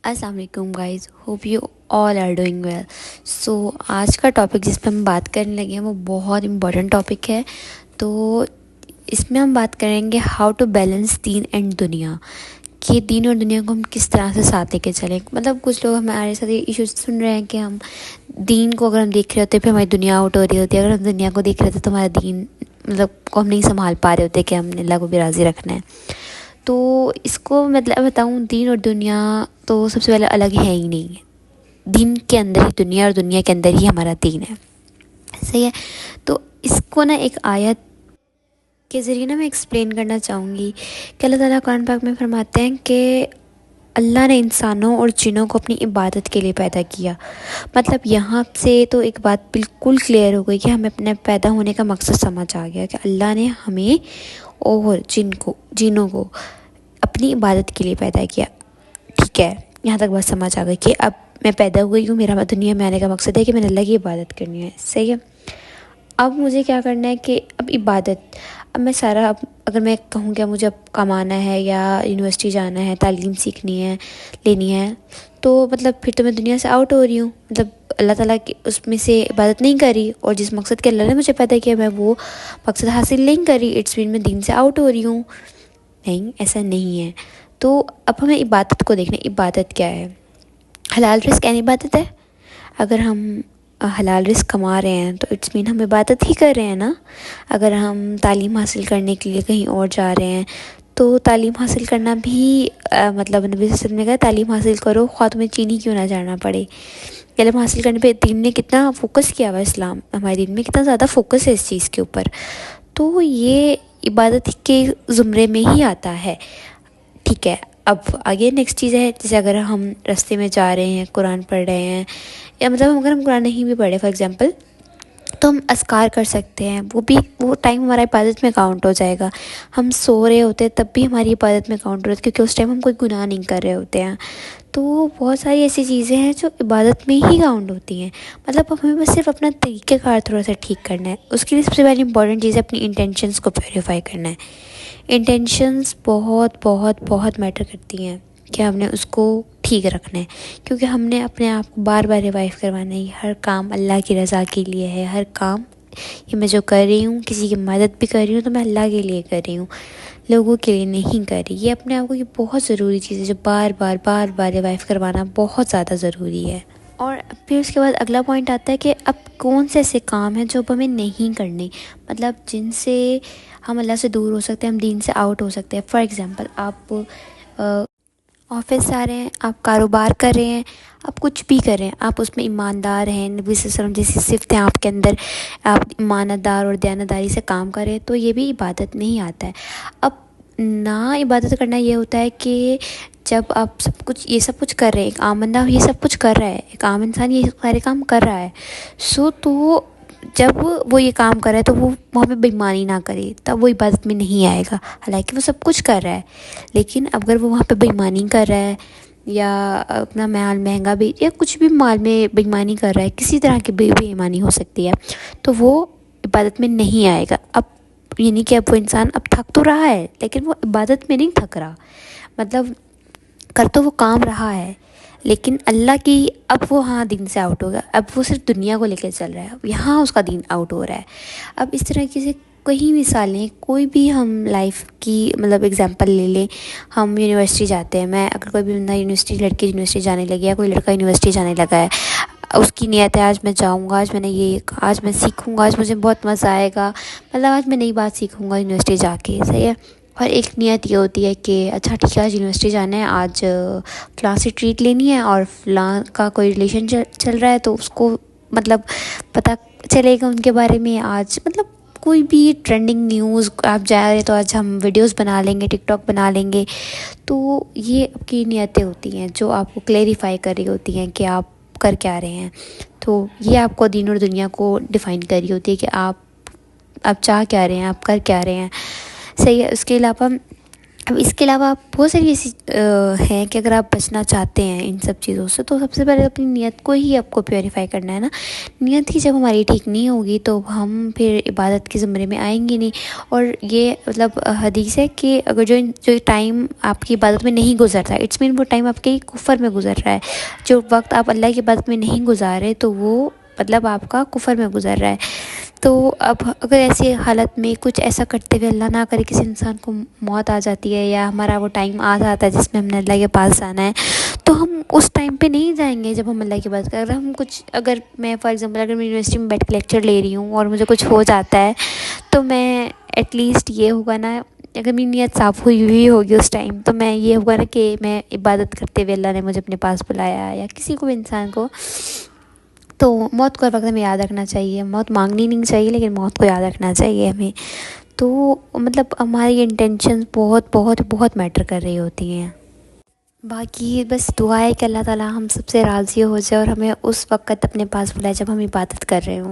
अस्सलाम वालेकुम guys, hope you all are doing well. So आज का टॉपिक जिस पर हम बात करने लगे हैं वो बहुत इम्पोर्टेंट टॉपिक है। तो इसमें हम बात करेंगे how to balance Deen and दुनिया, कि दीन और दुनिया को हम किस तरह से साथ लेके चलें। मतलब कुछ लोग हमारे साथ ये इशू सुन रहे हैं कि हम दीन को अगर हम देख रहे होते फिर हमारी दुनिया आउट हो रही होती है, अगर हम दुनिया को देख रहे होते तो हमारा दीन मतलब को हम नहीं संभाल पा रहे होते कि हमने अल्लाह को भी राज़ी रखना है। तो इसको मतलब बताऊँ, दीन और दुनिया तो सबसे पहले अलग है ही नहीं। दीन के अंदर ही दुनिया और दुनिया के अंदर ही हमारा दीन है, सही है। तो इसको ना एक आयत के ज़रिए ना मैं एक्सप्लेन करना चाहूँगी कि अल्लाह ताला कुरान पाक में फरमाते हैं कि अल्लाह ने इंसानों और जिन्नों को अपनी इबादत के लिए पैदा किया। मतलब यहाँ से तो एक बात बिल्कुल क्लियर हो गई कि हमें अपने पैदा होने का मकसद समझ आ गया कि अल्लाह ने हमें और जिन्नों को अपनी इबादत के लिए पैदा किया। ठीक है, यहाँ तक बात समझ आ गई कि अब मैं पैदा हुई हूँ, मेरा दुनिया में आने का मकसद है कि मैंने अल्लाह की इबादत करनी है, सही है। अब मुझे क्या करना है कि अब इबादत, अब मैं सारा, अब अगर मैं कहूँ कि मुझे अब कमाना है या यूनिवर्सिटी जाना है, तालीम सीखनी है, लेनी है, तो मतलब फिर तो मैं दुनिया से आउट हो रही हूँ। मतलब अल्लाह ताला की उसमें से इबादत नहीं करी और जिस मकसद के अल्लाह ने मुझे पैदा किया मैं वो मकसद हासिल नहीं करी, इट्स मीन मैं दीन से आउट हो रही हूँ। नहीं, ऐसा नहीं है। तो अब हमें इबादत को देखना है, इबादत क्या है। हलाल रिस्क यानी इबादत है। अगर हम हलाल रिस्क कमा रहे हैं तो इट्स मीन हम इबादत ही कर रहे हैं ना। अगर हम तालीम हासिल करने के लिए कहीं और जा रहे हैं तो तालीम हासिल करना भी मतलब नबी सल्लल्लाहु अलैहि वसल्लम ने कहा तालीम हासिल करो, ख्वाह तुम्हें चीनी क्यों ना जाना पड़े। इल्म हासिल करने पे दीन ने कितना फ़ोकस किया हुआ, इस्लाम हमारे दीन में कितना ज़्यादा फोकस है इस चीज़ के ऊपर। तो ये इबादत के ज़ुमरे में ही आता है। ठीक है, अब आगे नेक्स्ट चीज़ है, जैसे अगर हम रास्ते में जा रहे हैं, कुरान पढ़ रहे हैं, या मतलब अगर हम कुरान नहीं भी पढ़े फॉर एग्जांपल, तो हम अस्कार कर सकते हैं। वो टाइम हमारा इबादत में काउंट हो जाएगा। हम सो रहे होते हैं तब भी हमारी इबादत में काउंट हो रहा है, क्योंकि उस टाइम हम कोई गुनाह नहीं कर रहे होते हैं। तो बहुत सारी ऐसी चीज़ें हैं जो इबादत में ही काउंट होती हैं। मतलब अब हमें बस सिर्फ अपना तरीक़ेकार थोड़ा सा ठीक करना है। उसके लिए सबसे पहले इंपॉर्टेंट चीज़ है अपनी इंटेंशंस को प्योरीफाई करना है। इंटेंशंस बहुत बहुत बहुत मैटर करती हैं कि हमने उसको ठीक रखना है, क्योंकि हमने अपने आप को बार बार रिवाइव करवाना है। हर काम अल्लाह की रज़ा के लिए है। हर काम ये मैं जो कर रही हूँ, किसी की मदद भी कर रही हूँ तो मैं अल्लाह के लिए कर रही हूँ, लोगों के लिए नहीं कर रही। ये अपने आप को ये बहुत ज़रूरी चीज़ है जो बार बार रिवाइव करवाना बहुत ज़्यादा ज़रूरी है। और फिर उसके बाद अगला पॉइंट आता है कि अब कौन से ऐसे काम हैं जो अब हमें नहीं करने, मतलब जिनसे हम अल्लाह से दूर हो सकते हैं, हम दीन से आउट हो सकते हैं। फॉर एग्ज़ाम्पल, आप ऑफिस जा रहे हैं, आप कारोबार कर रहे हैं, आप कुछ भी कर रहे हैं, आप उसमें ईमानदार हैं, नबी सल्लल्लाहु अलैहि वसल्लम जैसी सिफ़तें आपके अंदर, आप ईमानदार और दयानतदारी से काम कर रहे हैं, तो ये भी इबादत में ही आता है। अब ना इबादत करना ये होता है कि जब आप ये सब कुछ कर रहे हैं, एक आम बंदा ये सब कुछ कर रहा है, एक आम इंसान ये सारे काम कर रहा है, तो जब वो ये काम कर रहा है तो वो वहाँ पे बेईमानी ना करे, तब वो इबादत में नहीं आएगा। हालांकि वो सब कुछ कर रहा है, लेकिन अगर वो वहाँ पे बेईमानी कर रहा है या अपना माल महंगा भी या कुछ भी माल में बेईमानी कर रहा है, किसी तरह की बेईमानी हो सकती है, तो वो इबादत में नहीं आएगा। अब यानी कि अब वो इंसान अब थक तो रहा है लेकिन वो इबादत में नहीं थक रहा, मतलब कर तो वो काम रहा है, लेकिन अल्लाह की अब वो हाँ दीन से आउट हो गया। अब वो सिर्फ दुनिया को लेकर चल रहा है, यहाँ उसका दीन आउट हो रहा है। अब इस तरीके से कई मिसालें, कोई भी हम लाइफ की मतलब एग्जांपल ले लें। हम यूनिवर्सिटी जाते हैं, मैं अगर कोई भी बंदा लड़की यूनिवर्सिटी जाने लगी या कोई लड़का यूनिवर्सिटी जाने लगा है, उसकी नियत है आज मैं जाऊँगा, आज मैं सीखूँगा, आज मुझे बहुत मज़ा आएगा, मतलब आज मैं नई बात सीखूँगा यूनिवर्सिटी जाके, सही है। और एक नियत ये होती है कि अच्छा ठीक है आज यूनिवर्सिटी जाना है, आज फ़लाँ से ट्रीट लेनी है और फ़लाँ का कोई रिलेशन चल रहा है तो उसको मतलब पता चलेगा उनके बारे में। आज मतलब कोई भी ट्रेंडिंग न्यूज़ आप जा रहे हैं तो आज हम वीडियोस बना लेंगे, टिकटॉक बना लेंगे। तो ये आपकी नियतें होती हैं जो आपको क्लेरिफाई कर रही होती हैं कि आप कर क्या रहे हैं। तो ये आपको दीन और दुनिया को डिफ़ाइन कर रही होती है कि आप चाह क्या रहे हैं, आप कर क्या रहे हैं, सही है। उसके अलावा اب اس کے علاوہ بہت ساری ایسی ہیں کہ اگر آپ بچنا چاہتے ہیں ان سب چیزوں سے تو سب سے پہلے اپنی نیت کو ہی آپ کو پیوریفائی کرنا ہے نا. نیت ہی جب ہماری ٹھیک نہیں ہوگی تو ہم پھر عبادت کے زمرے میں آئیں گے نہیں. اور یہ مطلب حدیث ہے کہ اگر جو ٹائم آپ کی عبادت میں نہیں گزرتا ہے اٹس مین وہ ٹائم آپ کے کفر میں گزر رہا ہے. جو وقت آپ اللہ کی عبادت میں نہیں گزارے تو وہ مطلب آپ کا کفر میں گزر رہا ہے. تو اب اگر ایسی حالت میں کچھ ایسا کرتے ہوئے اللہ نہ کرے کسی انسان کو موت آ جاتی ہے یا ہمارا وہ ٹائم آ جاتا ہے جس میں ہم نے اللہ کے پاس جانا ہے تو ہم اس ٹائم پہ نہیں جائیں گے جب ہم اللہ کی بات کریں. اگر ہم اگر میں فار ایگزامپل اگر میں یونیورسٹی میں بیٹھ کے لیکچر لے رہی ہوں اور مجھے کچھ ہو جاتا ہے تو میں ایٹ لیسٹ یہ ہوگا نا, اگر میری نیت صاف ہوئی ہوگی اس ٹائم تو میں یہ ہوگا نا کہ میں عبادت کرتے ہوئے اللہ نے مجھے اپنے پاس بلایا یا کسی کو بھی انسان کو. تو موت کو ہر وقت ہمیں یاد رکھنا چاہیے. موت مانگنی نہیں چاہیے لیکن موت کو یاد رکھنا چاہیے ہمیں. تو مطلب ہماری انٹینشنز بہت بہت بہت میٹر کر رہی ہوتی ہیں. باقی بس دعا ہے کہ اللہ تعالیٰ ہم سب سے راضی ہو جائے اور ہمیں اس وقت اپنے پاس بلائے جب ہم عبادت کر رہے ہوں.